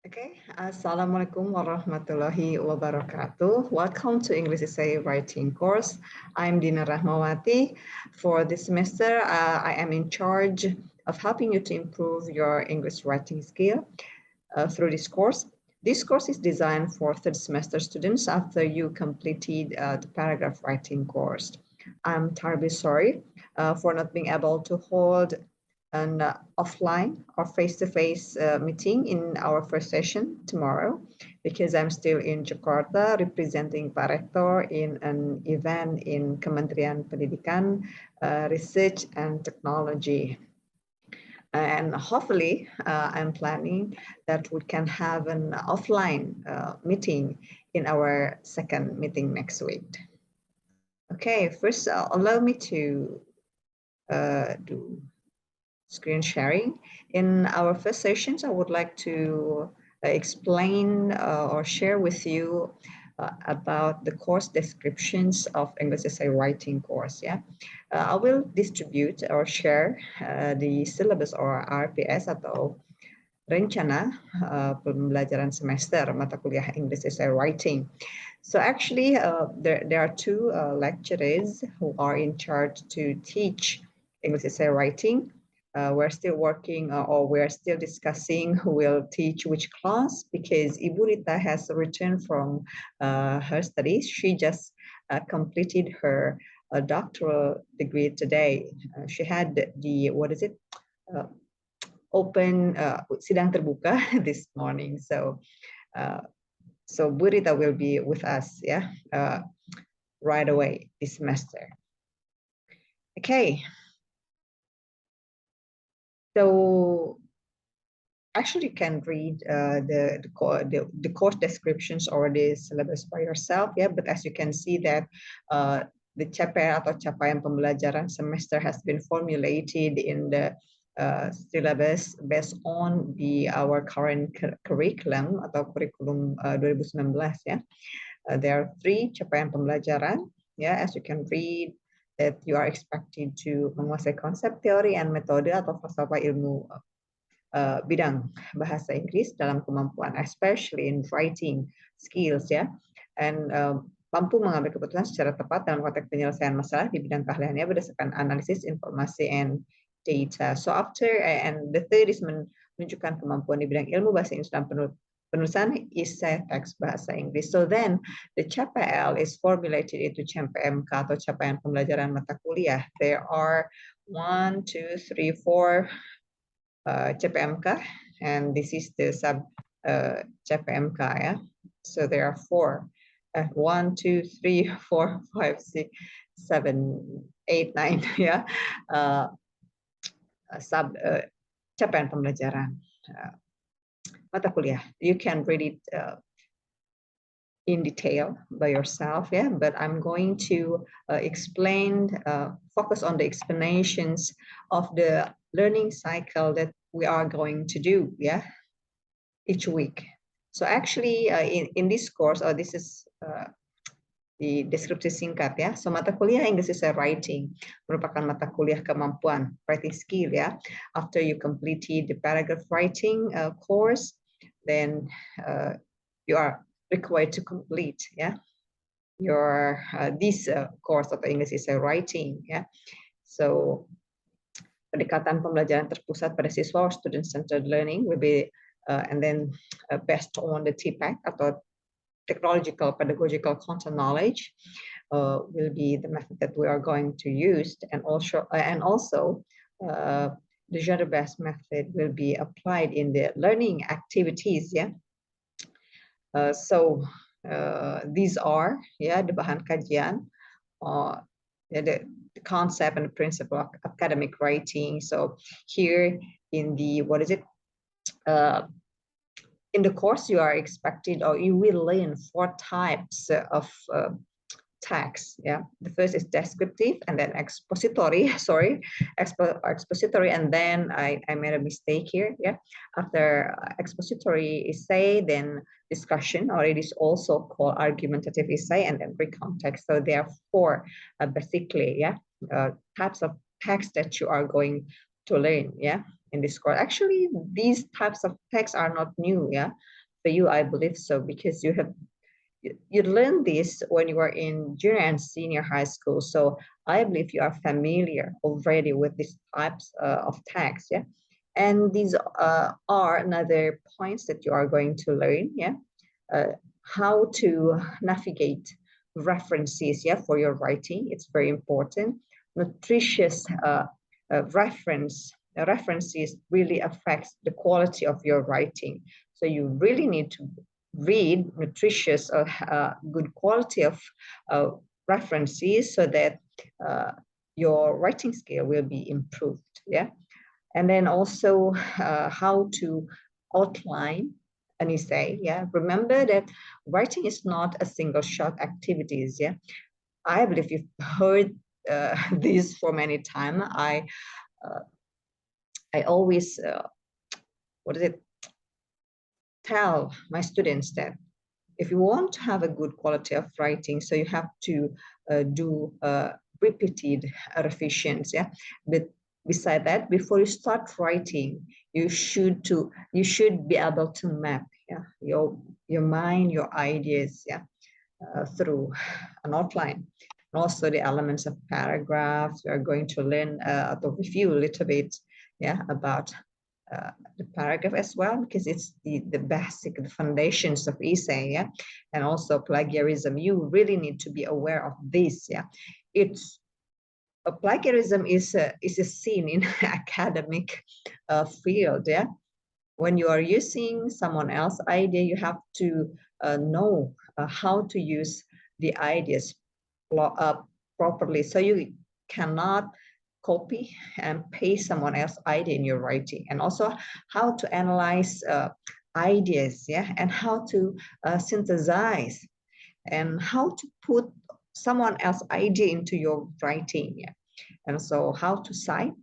Okay, Assalamualaikum warahmatullahi wabarakatuh. Welcome to English Essay Writing course. I'm Dina Rahmawati. For this semester, I am in charge of helping you to improve your English writing skill through this course. This course is designed for third semester students after you completed the paragraph writing course. I'm terribly sorry for not being able to hold an offline or face-to-face meeting in our first session tomorrow because I'm still in Jakarta representing Pak Rektor in an event in Kementerian Pendidikan, Research and Technology. And hopefully, I'm planning that we can have an offline meeting in our second meeting next week. Okay, first allow me to do screen sharing. In our first sessions, I would like to explain or share with you about the course descriptions of English Essay Writing course. Yeah, I will distribute or share the syllabus or RPS atau rencana pembelajaran semester mata kuliah English Essay Writing. So actually, there are two lecturers who are in charge to teach English Essay Writing. We're still working or we're still discussing who will teach which class because Ibu Rita has returned from her studies. She just completed her doctoral degree today. She had the, what is it? Open sidang terbuka this morning. So Bu Rita will be with us, yeah, right away this semester. Okay. So actually, you can read the course descriptions or the syllabus by yourself, yeah. But as you can see that the CPR atau capaian pembelajaran semester has been formulated in the syllabus based on our current curriculum atau kurikulum 2019 ya. There are 3 capaian pembelajaran, yeah, as you can read that you are expected to menguasai konsep, teori, and metode atau falsafah ilmu bidang bahasa Inggris dalam kemampuan, especially in writing skills, ya, and mampu mengambil keputusan secara tepat dalam konteks penyelesaian masalah di bidang keahliannya berdasarkan analisis informasi and data. So after and the third is menunjukkan kemampuan di bidang ilmu bahasa Inggris dalam penulisan esai teks bahasa Inggris. So then the CPL is formulated into CPMK atau capaian pembelajaran mata kuliah. There are 1, 2, 3, 4 CPMK, and this is the sub CPMK. Yeah? So there are 4. 1, 2, 3, 4, 5, 6, 7, 8, 9. Yeah, sub capaian pembelajaran mata kuliah. You can read it in detail by yourself, yeah. But I'm going to explain, focus on the explanations of the learning cycle that we are going to do, yeah, each week. So actually, in this course, or this is di deskripsi singkat ya. So mata kuliah English Essay Writing merupakan mata kuliah kemampuan writing skill ya. After you completed the paragraph writing course, then you are required to complete your this course of English Essay Writing ya. So pendekatan pembelajaran terpusat pada siswa or student centered learning will be and then based on the TPAC atau technological pedagogical content knowledge will be the method that we are going to use, and also the genre-based method will be applied in the learning activities. Yeah. So these are the bahan kajian, the concept and the principle of academic writing. So here in the in the course, you are expected, or you will learn 4 types of text. Yeah, the first is descriptive, and then expository. Sorry, expository, and then I made a mistake here. Yeah, after expository essay, then discussion, or it is also called argumentative essay, and then pre-context. So there are 4 basically, types of text that you are going to learn. Yeah. in this course. Actually, these types of texts are not new, yeah, for you, I believe so, because you learn this when you are in junior and senior high school. So I believe you are familiar already with these types of texts, yeah. And these are another points that you are going to learn, yeah. How to navigate references, yeah, for your writing. It's very important. Nutritious references really affects the quality of your writing. So you really need to read nutritious good quality of references so that your writing skill will be improved, yeah. And then also how to outline an essay, yeah. Remember that writing is not a single shot activities, yeah. I believe you've heard this for many times. I always what is it, tell my students that if you want to have a good quality of writing, so you have to do repeated revisions, yeah. But beside that, before you start writing, you should be able to map, yeah, your mind, your ideas, yeah, through an outline. And also the elements of paragraphs. We are going to learn to review a little bit, yeah, about the paragraph as well, because it's the basic, the foundations of essay, yeah. And also plagiarism, you really need to be aware of this, yeah. It's a plagiarism is a scene in academic field, yeah. When you are using someone else's idea, you have to know how to use the ideas properly. So you cannot copy and paste someone else's idea in your writing, and also how to analyze ideas, yeah, and how to synthesize, and how to put someone else's idea into your writing, yeah. And so how to cite,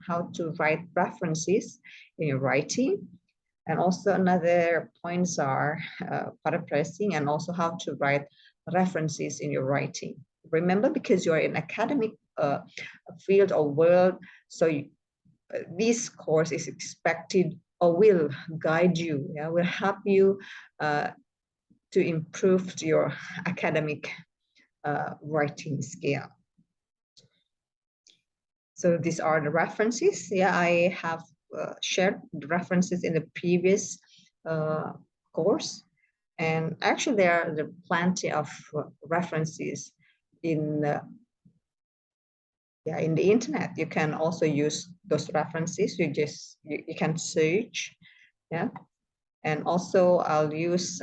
how to write references in your writing. And also another points are paraphrasing, and also how to write references in your writing. Remember, because you are in academic field or world, so this course is expected or will guide you, yeah, will help you to improve your academic writing skill. So these are the references. Yeah, I have shared the references in the previous course. And actually there are plenty of references in in the internet. You can also use those references. You can search, yeah. And also I'll use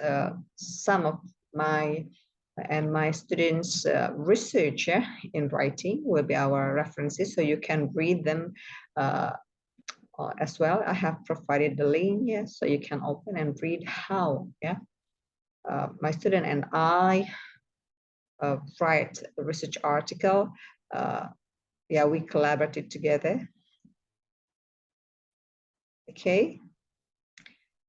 some of my students' research in writing will be our references, so you can read them as well. I have provided the link, yeah, so you can open and read how, yeah, my student and I write a research article. Yeah, we collaborated together. Okay.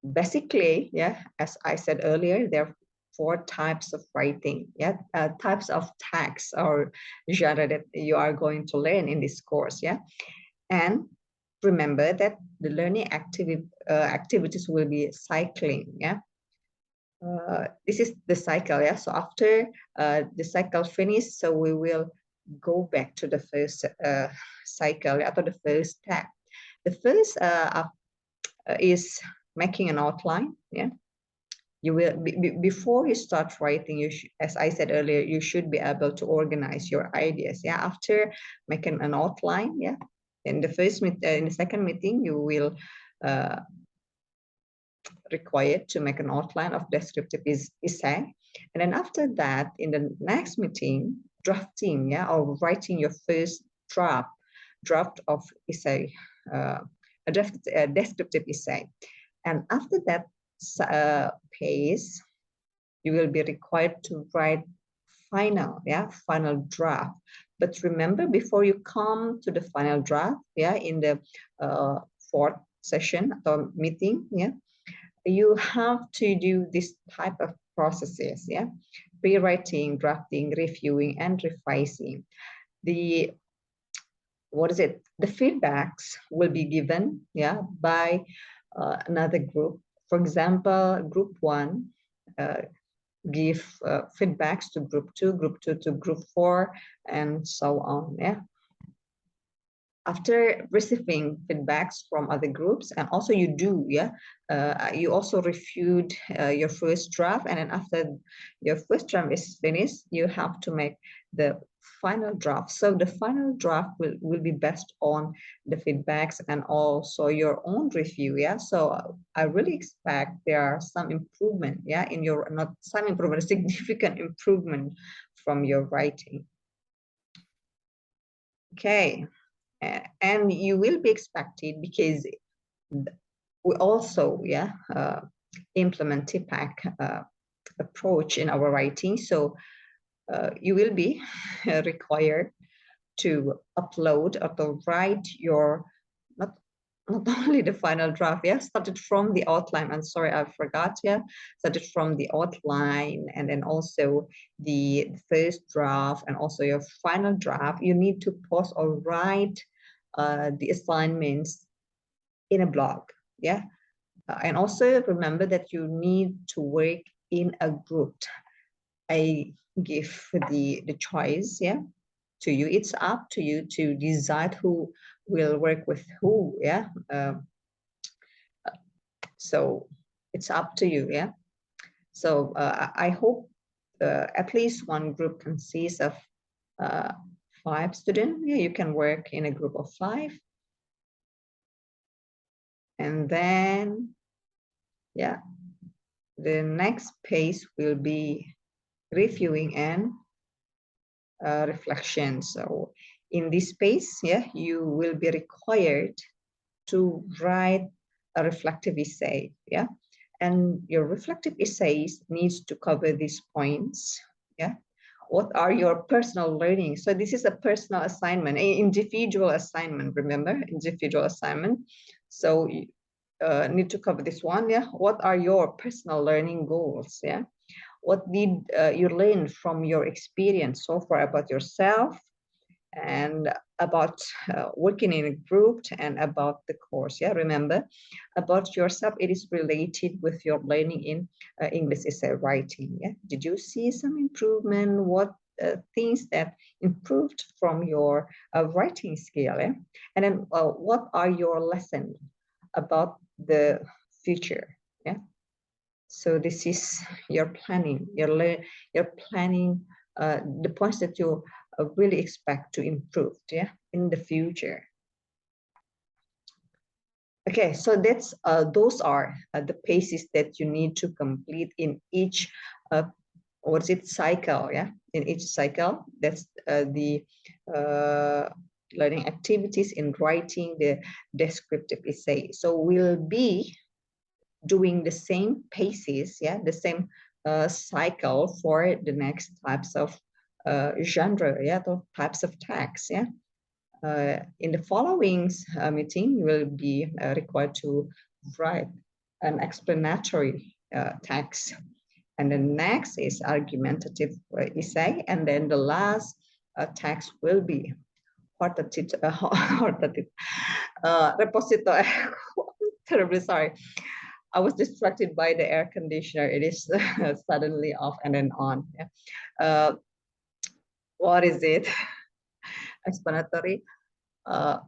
Basically, yeah, as I said earlier, there are 4 types of writing, yeah, types of text or genre that you are going to learn in this course, yeah. And remember that the learning activities will be cycling, yeah. This is the cycle, yeah. So after the cycle finish, so we will go back to the first cycle, or the first step. The first is making an outline, yeah. You will before you start writing, as I said earlier, you should be able to organize your ideas, yeah. After making an outline, yeah, in the second meeting, you will required to make an outline of descriptive essay. And then after that, in the next meeting, drafting, yeah, or writing your first draft of essay, a descriptive essay. And after that phase, you will be required to write final draft. But remember, before you come to the final draft, yeah, in the fourth session or meeting, yeah, you have to do this type of processes, yeah, rewriting, drafting, reviewing, and revising. The what is it? The feedbacks will be given, yeah, by another group. For example, group 1 give feedbacks to group 2 to group 4, and so on, yeah. After receiving feedbacks from other groups, and also you do, yeah, you also reviewed your first draft, and then after your first draft is finished, you have to make the final draft. So the final draft will be based on the feedbacks and also your own review, yeah. So I really expect there are some improvement, yeah, in your, not some improvement, significant improvement from your writing. Okay. And you will be expected, because we also, yeah, implement TPAC approach in our writing. So you will be required to upload or to write your, not only the final draft, yeah, started from the outline. I'm sorry, I forgot, yeah, started from the outline, and then also the first draft, and also your final draft. You need to post or write the assignments in a blog, yeah. And also remember that you need to work in a group. I give the choice, yeah, to you. It's up to you to decide who will work with who, yeah. So it's up to you, yeah. So I hope at least one group consists of 5 students. Yeah, you can work in a group of 5. And then, yeah, the next phase will be reviewing and reflection. So in this space, yeah, you will be required to write a reflective essay, yeah. And your reflective essays needs to cover these points, yeah. What are your personal learning? So this is a personal assignment, an individual assignment, remember, individual assignment. So you need to cover this one, yeah. What are your personal learning goals, yeah? What did you learn from your experience so far about yourself, and about working in a group, and about the course, yeah. Remember, about yourself, it is related with your learning in English essay writing, yeah. Did you see some improvement? What things that improved from your writing skill, yeah? And then what are your lessons about the future, yeah? So this is your planning, your planning, the points that you really expect to improve, yeah, in the future. Okay, so that's those are the paces that you need to complete in each what is it, cycle, yeah, in each cycle. That's the learning activities in writing the descriptive essay. So we'll be doing the same paces, yeah, the same cycle for the next types of genre, yeah, the types of text, yeah. In the following meeting, you will be required to write an explanatory text, and the next is argumentative essay, and then the last text will be repository. Terribly sorry. I was distracted by the air conditioner. It is suddenly off and then on. Yeah. What is it? Explanatory. What?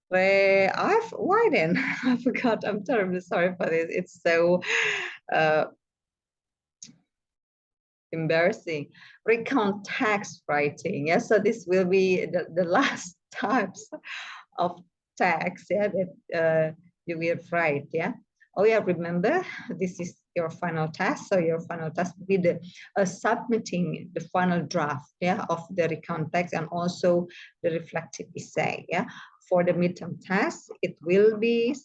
Why then? I forgot. I'm terribly sorry for this. It's so embarrassing. Recount text writing. Yes, so this will be the last types of text, yeah, that you will write, yeah. Oh yeah, remember, this is your final task. So your final task will be the submitting the final draft, yeah, of the recount text, and also the reflective essay, yeah. For the midterm task, it will be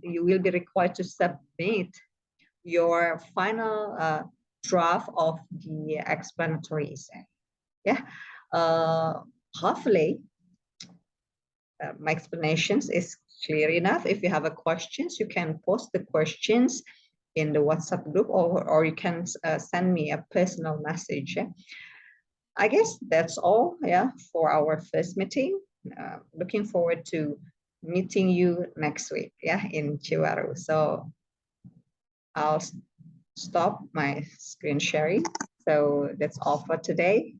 you will be required to submit your final draft of the explanatory essay, yeah. Hopefully my explanations is clear enough. If you have a questions, you can post the questions in the WhatsApp group, or you can send me a personal message. Yeah? I guess that's all, yeah, for our first meeting. Looking forward to meeting you next week, yeah, in Chiwaru. So I'll stop my screen sharing. So that's all for today.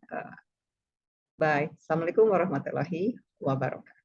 Bye. Assalamualaikum warahmatullahi wabarakatuh.